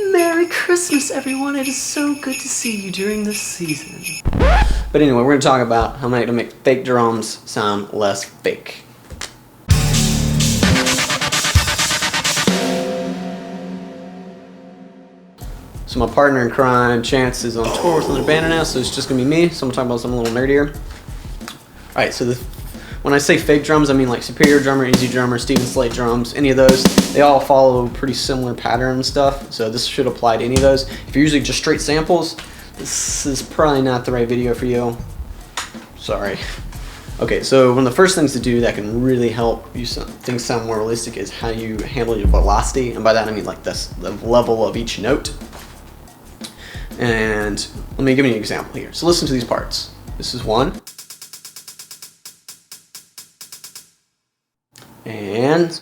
Merry Christmas, everyone. It is so good to see you during this season. But anyway, we're going to talk about how to make fake drums sound less fake. So my partner in crime, Chance, is on tour with another band now, so it's just going to be me. So I'm talking about something a little nerdier. Alright, so when I say fake drums, I mean like Superior Drummer, Easy Drummer, Steven Slate drums, any of those. They all follow pretty similar pattern and stuff, so this should apply to any of those. If you're using just straight samples, this is probably not the right video for you. Sorry. Okay, so one of the first things to do that can really help things sound more realistic is how you handle your velocity, and by that I mean like the level of each note. And let me give you an example here. So listen to these parts. This is one. And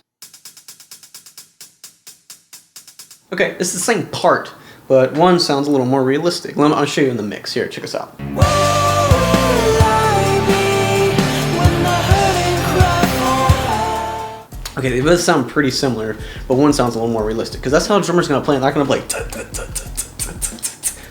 okay, it's the same part, but one sounds a little more realistic. I'll show you in the mix. Here, check us out. Okay, they both sound pretty similar, but one sounds a little more realistic because that's how a drummer's gonna play. They're not gonna play.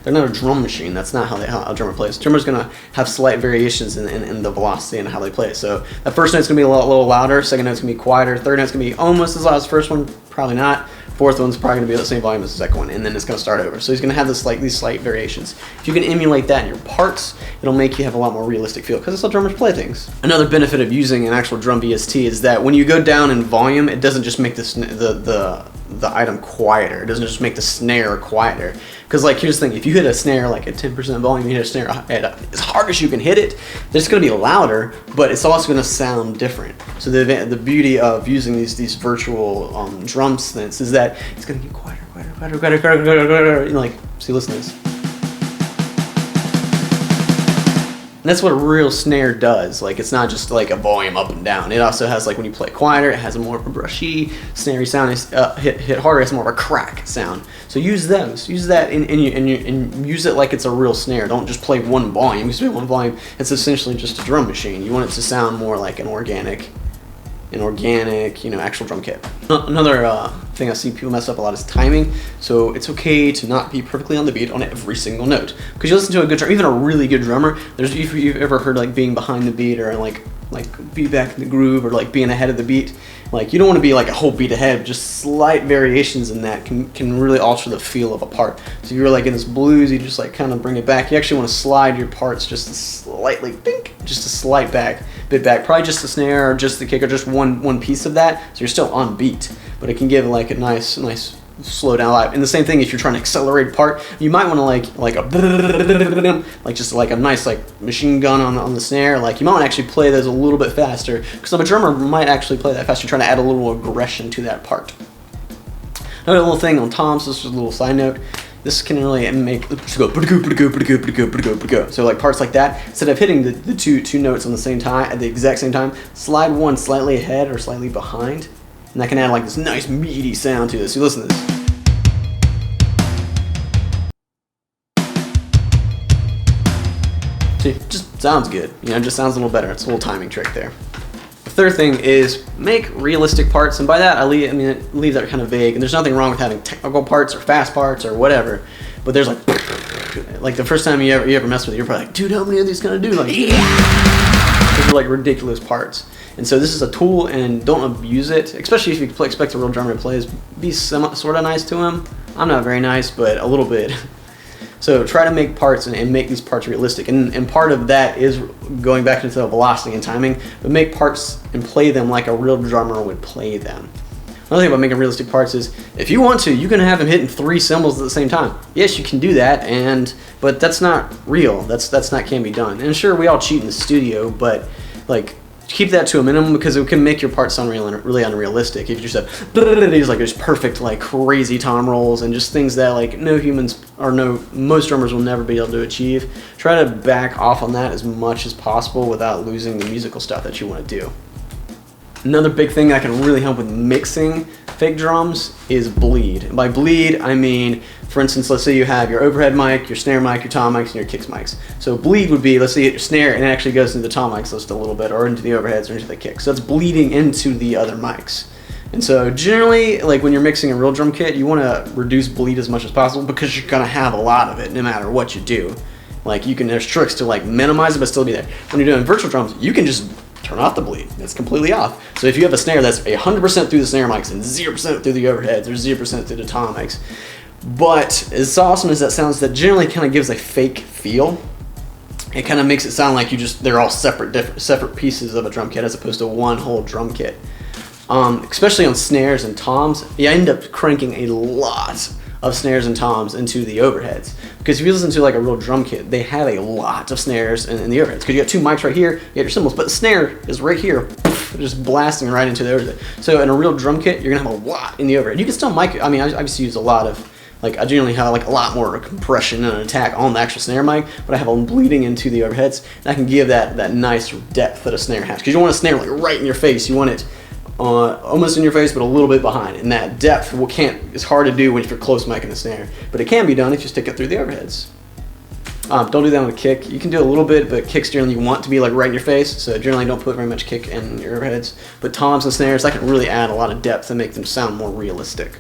They're not a drum machine. That's not how a drummer plays. Drummer's gonna have slight variations in the velocity and how they play it. So that first note's gonna be a little louder. Second note's gonna be quieter. Third note's gonna be almost as loud as the first one. Probably not. Fourth one's probably gonna be the same volume as the second one, and then it's gonna start over. So he's gonna have these slight variations. If you can emulate that in your parts, it'll make you have a lot more realistic feel because that's how drummers play things. Another benefit of using an actual drum VST is that when you go down in volume, it doesn't just make the item quieter. It doesn't just make the snare quieter. Because like here's the thing, if you hit a snare like at 10% volume, you hit a snare as hard as you can hit it, it's going to be louder, but it's also going to sound different. So the beauty of using these virtual drum synths is that it's going to get quieter. Like, see, listen to this. And that's what a real snare does. Like, it's not just like a volume up and down. It also has, like, when you play it quieter, it has a more of a brushy, snarey sound. It's, hit harder, it's more of a crack sound. So use those. Use that and use it like it's a real snare. Don't just play one volume. Because one volume, it's essentially just a drum machine. You want it to sound more like an organic, actual drum kit. Another thing I see people mess up a lot is timing. So it's okay to not be perfectly on the beat on every single note. Because you listen to a good drummer, even a really good drummer, if you've ever heard like being behind the beat or like be back in the groove or like being ahead of the beat, like you don't want to be like a whole beat ahead. Just slight variations in that can really alter the feel of a part. So if you're like in this blues, you just like kind of bring it back. You actually want to slide your parts just slightly, just a slight bit back, probably just the snare or just the kick or just one piece of that. So you're still on beat, but it can give like a nice slow down live. And the same thing if you're trying to accelerate a part, you might want to like just like a nice like machine gun on the snare. Like you might want to actually play those a little bit faster because a drummer might actually play that faster, trying to add a little aggression to that part. Another little thing on toms, this is a little side note. This can really make just go. So like parts like that, instead of hitting the two notes on the same time at the exact same time, slide one slightly ahead or slightly behind. And that can add like this nice meaty sound to this. So listen to this. See, it just sounds good. It just sounds a little better. It's a little timing trick there. The third thing is make realistic parts, and by that I leave that kind of vague. And there's nothing wrong with having technical parts or fast parts or whatever. But there's like the first time you ever mess with it, you're probably like, dude, how many of these can I do? Like, these are like ridiculous parts. And so this is a tool, and don't abuse it, especially if you expect a real drummer to play. Be sort of nice to him. I'm not very nice, but a little bit. So try to make parts and make these parts realistic. And part of that is going back into the velocity and timing, but make parts and play them like a real drummer would play them. Another thing about making realistic parts is, if you want to, you can have them hitting 3 cymbals at the same time. Yes, you can do that, but that's not real. That's not can be done. And sure, we all cheat in the studio, but like, keep that to a minimum because it can make your part sound really unrealistic. If you just have these like just perfect like crazy tom rolls and just things that like most drummers will never be able to achieve, try to back off on that as much as possible without losing the musical stuff that you want to do. Another big thing that can really help with mixing fake drums is bleed. And by bleed, I mean, for instance, let's say you have your overhead mic, your snare mic, your tom mics, and your kicks mics. So bleed would be, let's say you hit your snare and it actually goes into the tom mics just a little bit, or into the overheads or into the kicks. So it's bleeding into the other mics. And so generally, like when you're mixing a real drum kit, you want to reduce bleed as much as possible because you're gonna have a lot of it no matter what you do. Like there's tricks to like minimize it but still be there. When you're doing virtual drums, you can just turn off the bleed. It's completely off. So if you have a snare that's 100% through the snare mics and 0% through the overheads or 0% through the tom mics, but as awesome as that sounds, that generally kind of gives a fake feel. It kind of makes it sound like they're all separate pieces of a drum kit as opposed to one whole drum kit. Especially on snares and toms, you end up cranking a lot of snares and toms into the overheads. Because if you listen to like a real drum kit, they have a lot of snares in the overheads. Because you got 2 mics right here, you got your cymbals, but the snare is right here, just blasting right into the overhead. So in a real drum kit, you're gonna have a lot in the overhead. You can still mic it. I mean, I just use a lot of, like I generally have like a lot more compression and attack on the actual snare mic, but I have them bleeding into the overheads, and I can give that nice depth that a snare has. Because you don't want a snare like right in your face. You want it almost in your face, but a little bit behind. And that depth it's hard to do if you're close mic in the snare, but it can be done if you stick it through the overheads. Don't do that on a kick. You can do a little bit, but kicks generally you want to be like right in your face, so generally don't put very much kick in your overheads. But toms and snares, that can really add a lot of depth and make them sound more realistic.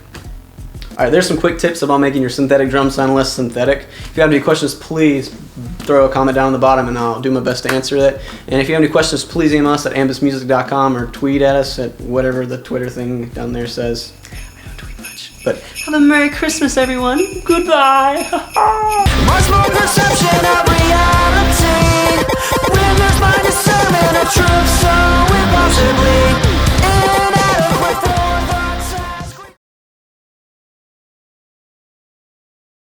Alright, there's some quick tips about making your synthetic drums sound less synthetic. If you have any questions, please throw a comment down on the bottom and I'll do my best to answer that. And if you have any questions, please email us at ambitsmusic.com or tweet at us at whatever the Twitter thing down there says. I don't tweet much. But have a Merry Christmas, everyone. Goodbye. Much more perception